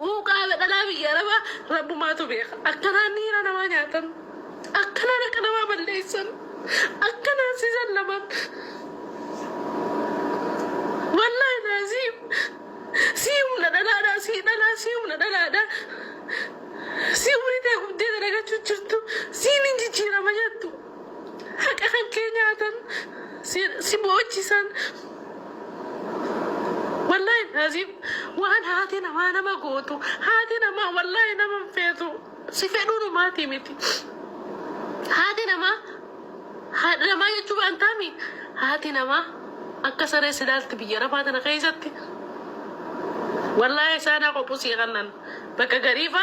وقابل أنا بيجربا رب ما تبيخ أكنا نيرا نوانياتن أكنا نكنا ما بليسن أكنا سيزن لمن والله لازم سيوم ندلا سيدنا سيوم ندلا سيوم ريتكم دي درجة تشرتو سين جيرا ما جاتو حق أخن كينياتن سيبوتشي سن والله لازم وأنا هاتنا ما أنا ما قوتو هاتنا ما والله أنا ما فيتو سيفعلون ما تيمتي هاتنا ما هاتنا ما يجوا أنتامي هاتنا ما أكسر سدالت بيجرا باتنا خيزتي والله سانا قبوسي غنن بكا غريبة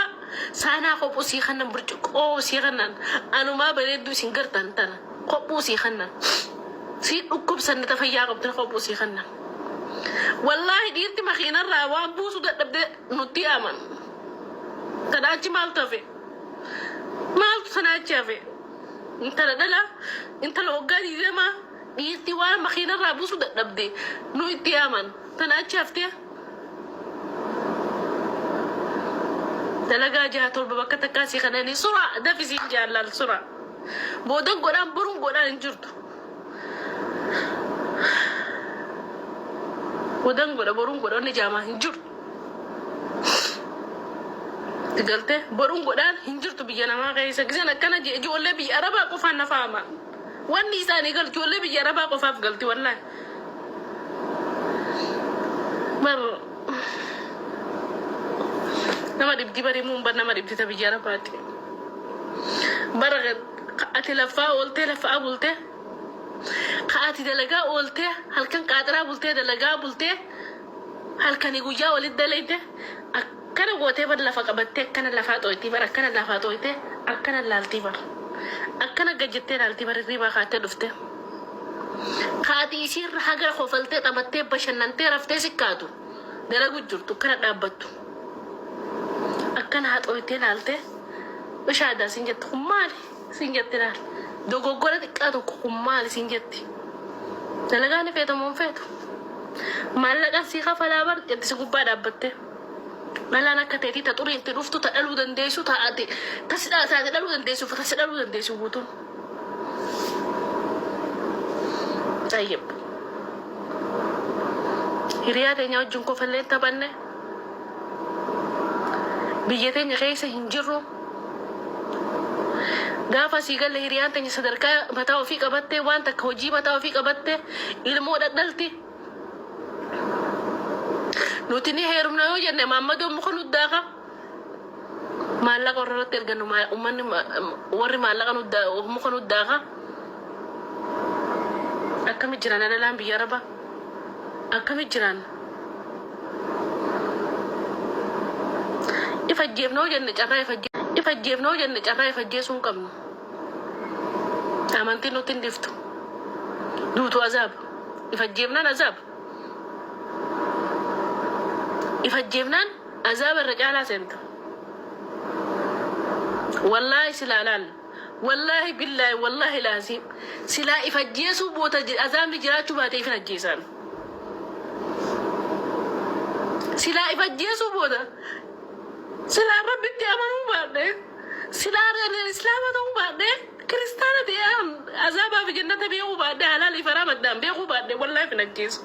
سانا قبوسي غنن برجوك أو سي غنن أنا ما بريدو سنقرتن تنا قبوسي غنن سي أكب سنة تفيا قبتنا قبوسي غنن والله ديرتي مخينا الراوان بوسو تبدأ نتي أمن تداجي مالتا في مالتا سناجي في انت لدلا انت لو قادي ذا ما ديرتي وانا مخينا الرا بوسو تبدأ نتي أمن تناجي أفتيه دلقا جهة البابا كاسي خناني سرعة ده في سين جالال سرعة بودن قران برون قران انجرتو بودن قران برون قران نجامة انجرتو تقلته برون قران انجرتو بيجانا ما غيسا كزينا كان جي ولا بي أربا قفا نفاما واني ساني قلت ولا بي أربا قفا قلتي والله مر nama dibdi bari mun ban nama dibdi tabi jara pati baragat ati lafa bulte qaati dalaga olte halkan qaadra bulte dalaga bulte halkan iguja walid dalayte akana gote bad lafa qabatte kana lafa toyti bar akana lafa toyte akana lalti bar akana gajette lalti bar riba qaate dufte qaati isir hagar khofalte tamatte bashanante rafte sikatu dalagu jurtu kana dabbattu أكنا هاتويتين هالته وش هذا سنجت خمالي سنجت نال دوغو غورة كاتو خمالي سنجتي دلقاني فيتو من فيتو مالك سيخا فلا بر يتسقوا بعد أبته مالا أنا كتيتي تطوري انت رفتو تقلو دنديسو تأتي تقلو دنديسو فتسقلو دنديسو بوتون طيب هريات ينيو جنكو فلين تبني بيجتين غيسة هنجرو غافا سيقال لهريان تنجي صدركا متاو فيك أبتة وانتا كوجي متاو فيك أبتة المودة دلتي نوتيني هيرمنا يوجد محمد ومخنو الداغا مالك وررت تلقنو أماني وري مالك ومخنو الداغا أكامي جران أنا لام بياربا أكامي جران يفجيبنا وجنة جراي يفجيبنا وجنة جراي يفجيسون كم أمانتي نوتين دفتو دوتو عذاب يفجيبنا عذاب يفجيبنا عذاب الرجال سنت والله سلالان والله بالله والله لازم سلا يفجيسو بوتا عذاب جراتو باتي يفجيسان سلا يفجيسو بوتا سلا ربي تأمنوا بعده سلا الإسلام تأمنوا بعده كريستانا تأم عذابها في جنة بيقوا بعده حلال فرام الدم بيقوا بعده والله في نجيس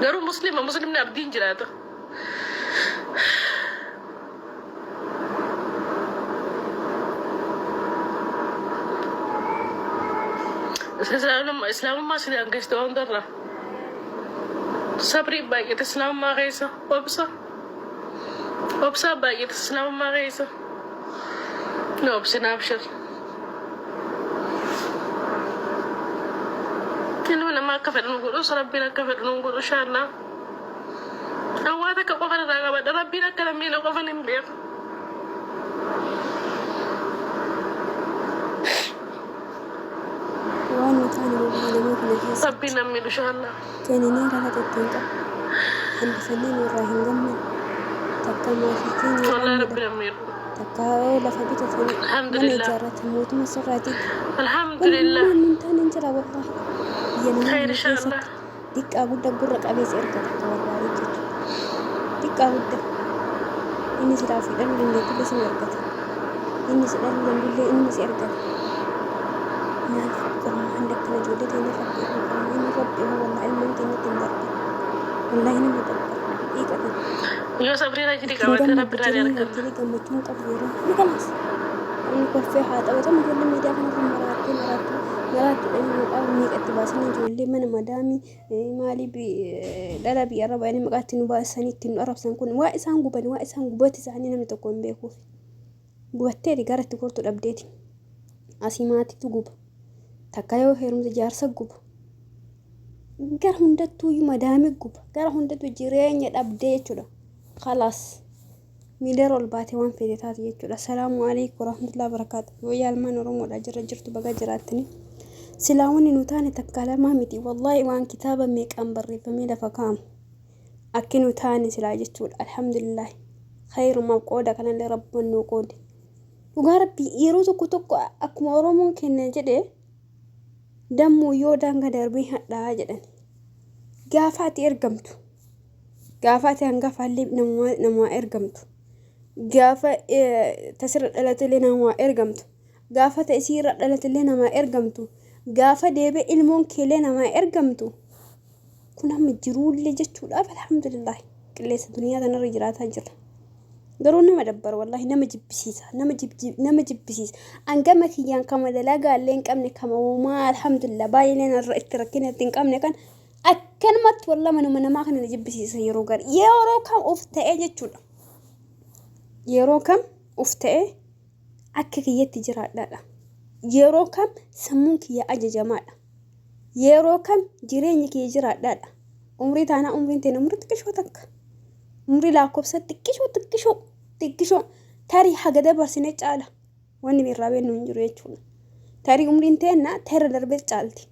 قالوا مسلم نابدين جراته إسلام ما سيدي أنكشتون درة صبري باقي تسلام ما غيسة وبصا باقي تسلام ما غيسة نوبسي نابشر إنه ما كفر نقول ربنا كفر نقول إن شاء الله أواتك قفل رغبت ربنا كلامين قفل نبير ربنا من إن شاء الله كانني راح تتنقى عند سنين وراهن جمع تكمل فيكين والله ربنا من تكاوي لفبيت الحمد لله جارت موت مسراتي الحمد لله من تاني نجرا والله خير إن شاء الله ديك أقول لك قرق أبي سيرك تكاوي قاعد إني سلافي أنا اللي كل شيء أرجع إني سلافي اللي إني سأرجع نعرف قرآن عندك نجودة إني ربي القرآن إني ربي هو الله علم أنت إني تندر والله إني مدبر إيه كذا يو صبري جدي قبل ربي راني أركض جدي قمتون قبيرة إيه خلاص أنا كفي حاجة أو تم كل ميدا كنا في مرات إنه أو ميك اتباسني جولي من مدامي مالي لا بيقرب يعني مقاتل نباسني تنقرب سنكون وائسان قبني وائسان قبتي سعني نمي تكون بيكوف قبتي قارت تقولت الأبديتي أسيماتي تقوب تكايو هيرم جارسة قوب قار هندتو مدامي قوب قار هندتو جيرين الأبديت ولا خلاص ميلر الباتي وان في ديتات يجول السلام عليكم ورحمة الله وبركاته ويا المان ورمو الأجر جرت بقى جراتني سلاوني نوتاني تكالا مامتي والله وان كتابا ميك أمبري فميلا فكام أكي نوتاني سلا جتول الحمد لله خير ما قودا كان لرب النقود وغارب يروتو كتوكو أكما ورمون كنا جده دمو يودان قدر بيها لا جدن قافاتي إرقمتو قافاتي هنقاف اللي نمو إرقمتو قافة تسر الألتلي نما إرقمتو قافة تأسير الألتلي نما إرقمتو قافة ديبه إلمون كيلي نما إرقمتو كنا مجرول اللي جتشو الأف الحمد لله كليس الدنيا دانا رجراتها جر قالوا نما دبر والله نما جب بسيسة نما جب بسيس أنقام كيان كما دلاقا اللين كامني كما وما الحمد لله باي لنا التركينة تنقامني كان أكلمت والله من ما كنا نجيب بسيسة يرو قار يرو كام أفتأي جتشو yeroo kam ufta'e akka kiyyatti jiraadhaadha yeroo kam sammuun kiyya ajajamaadha yeroo kam jireenyi kiyya jiraadhaadha umrii taanaa umriin ta'e umrii xiqqishoo takka umrii lakkoofsa xiqqishoo tarii haga dabarsine caala wanni birraa beennu hin jiru jechuudha tarii umriin ta'enna tarra darbee caalti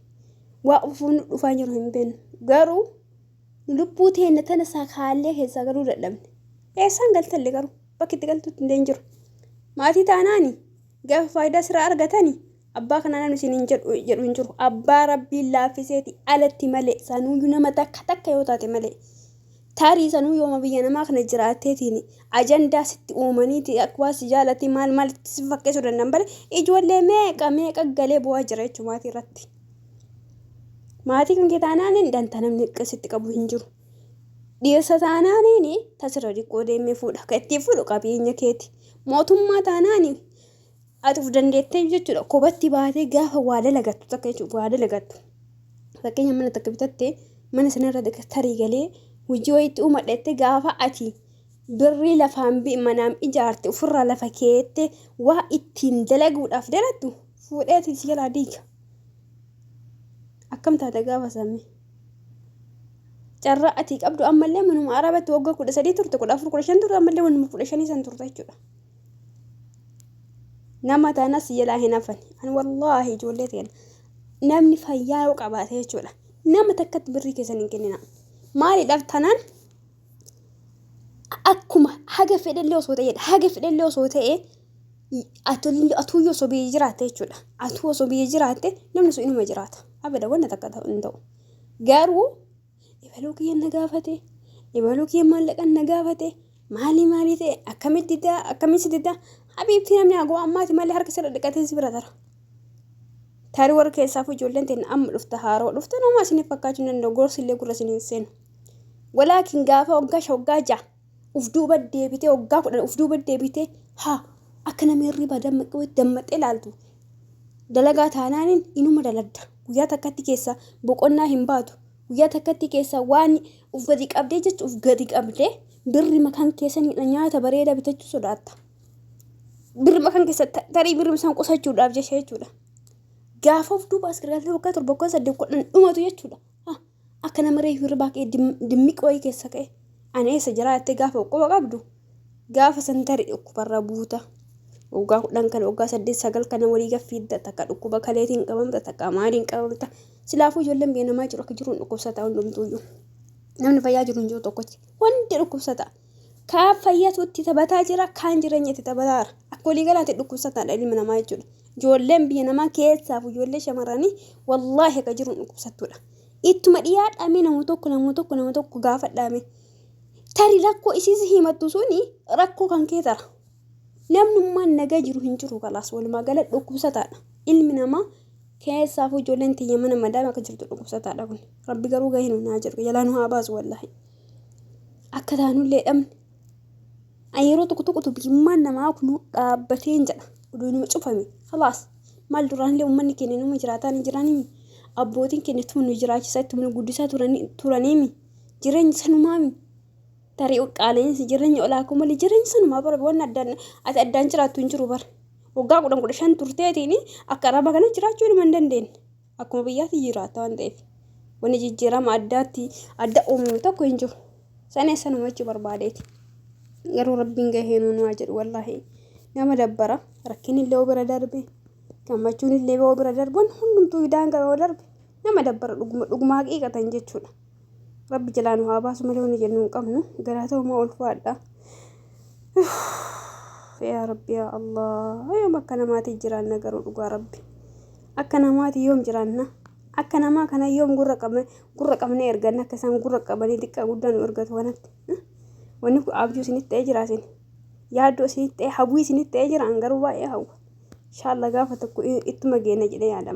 waa ufuun dhufaa jiru hin beennu garuu lubbuu ta'enna tana saakaallee keessaa garuu dadhabne eessaan galtalle garuu bakki itti galtuutti hin jiru maatii taanaani gaafa faayidaa siraa argatani abbaa kanaa namni isin jedhu hin jiru abbaa rabbiin laaffiseeti alatti malee sanuuyyuu nama takka yoo taate malee tarii sanuu yooma biyya namaa kana jiraatteetiin ajandaa sitti uumaniiti akwaas jaalatti maal itti si fakkeessuu danda'an bale ijoollee meeqa galee bu'aa jira jechuudha maatii irratti maatii kan kee taanaani danta namni sitti qabu hin jiru. Dhiyeessa taanaaniini tasirra dhiqoo deemee fuudha kan itti fuudhu qabeenya keeti mootummaa taanaani ati of dandeettee jechuudha kophaatti baatee gaafa waa dalagattu takka jechuudha waa dalagattu fakkeenya mana takka bitattee mana sanarra tarii galee hojii wayiitti uumadheette gaafa ati birrii lafaan manaan ijaarte ofirraa lafa keette waa ittiin dalaguudhaaf dalattu fuudheeti si jalaa diiga akkam taate gaafa samii. Carraa ati qabdu ammallee manuma arabatti waggaa 13 turte 14 15 turte ammallee manuma 15 san turte jechuudha. Nama taanas jalaa hin hafan an wallaahi ijoollee ta'an namni fayyaa yoo qabaate jechuudha. Nama takkatti birrii keessan hin kennina. Maaliidhaaf tanaan akkuma haga fedhallee osoo ta'e atuyyoo osoo biyya jiraatte jechuudha. Atuu osoo biyya jiraatte namni sun inuma jiraata. Abada wanna takka hin ta'u. Garuu ibaluu kiyyan na gaafate ibaluu kiyyan maallaqan na gaafate maali ta'e akkamitti dida habiibti namni agoo ammaati malee harka sirra dhiqatee si bira tara tarii warra keessaaf ijoolleen ta'e amma dhufta haaroo dhufta nama isiniif fakkaachuu hin danda'u gorsillee gurra isiniin seenu walaakin gaafa waggaa ja'a uf duuba deebitee waggaa 10 uf duuba deebitee akka namni hirriba dammaxee ilaaltu dalagaa taanaaniin inuma daladda guyyaa takkatti keessa boqonnaa hin baatu. Guyyaa takkatti keessa waan uf gadi qabdee jechuun uf gadi qabdee birri makaan keessanii nyaata bareedaa bitachuu sodaatta. Birri makaan keessa tarii birri isaan qusachuudhaaf jechuudha. Gaafa of duuba as gargaartee waggaa 7 waggaa 8 godhan dhumatu jechuudha. Akka nama reefu hirribaa ka'ee dimmiqi wayii keessa ka'e ani eessa jiraattee gaafa quba qabdu gaafa san tarii dhukkubarra buuta. Waggaa 10 kan waggaa 8 9 kana walii gaffiidda takka dhukkuba kaleetiin qabamta takka maaliin qabamta. Silaafuu ijoolleen biyya namaa jiru akka jiruun dhukkubsataa hundumtuuyyuu namni fayyaa jiru hin jiru tokkochi wanti dhukkubsata kaan fayyaatu itti taphataa jira kaan jireenya itti taphataa jira akka walii galaatti dhukkubsataadha ilmi namaa jechuudha ijoolleen biyya namaa keessaaf ijoollee shamarranii wallaahi akka jiruun dhukkubsattuudha ittuma dhiyaadhaame nama tokko gaafa dhaame Tari rakkoo isiis himattu suni rakkoo kan kee tara. Namnummaan nagaa jiru hin jiru kalaas walumaa gala dhukkubsataadha. Ilmi namaa keessaafuu ijoolleen tiyya mana madaama akka jirtu dhukkubsataadha kun. Rabbi garuu gahee nu naa jiru jalaa nu haa baasu wallaahi. Akka taanullee dhabne. Yeroo tokko biyyummaan namaa kun dhaabbatee hin jedha. Oduu nama cufame kalaas maal duraanillee uummanni keenya nama jiraataa ni jiraanii abbootiin keenya tunu jiraachisaa itti mana guddisaa turaniimi jireenya sanumaami. Tarii qaala'insi jireenya olaa akkuma malee jireenya sanumaa bara waan addaan jiraattu hin jiru bara. Waggaa 15 turteetiin akka araba kana jiraachuu hin dandeenye. Akkuma biyyaatti jiraata waan ta'eef. Wanni jijjiirama adda uumu tokko hin jiru. Sanee sanuma jechuun barbaadeeti. Garuu rabbiin gahee nu haa jedhu wallaahi. Nama dabbara rakkinni illee bira darbe. Gammachuun illee bira darban hundumtuu daangaa yoo darbe nama dabbara dhuguma haqiiqatan jechuudha. Rabbi jalaan haa baasu malee wanni jennu hin qabnu garaa ta'umaa ol fuudhaa. Yaa Rabbi yaa Allah yoom akka namaatti jiraanna garuu dhugaa Rabbi akka namaatti yoom jiraanna akka namaa kana yoom gurra qabne erganna akka isaan gurra qabanii xiqqaa guddaa nu ergatu wanatti wanni kun abjuu isinitti ta'ee jiraasin yaaddoo isinitti ta'ee hawwii isinitti ta'ee jiraan garuu baay'ee hawwa inshallah gaafa tokko ittuma geenya jedhee yaadama.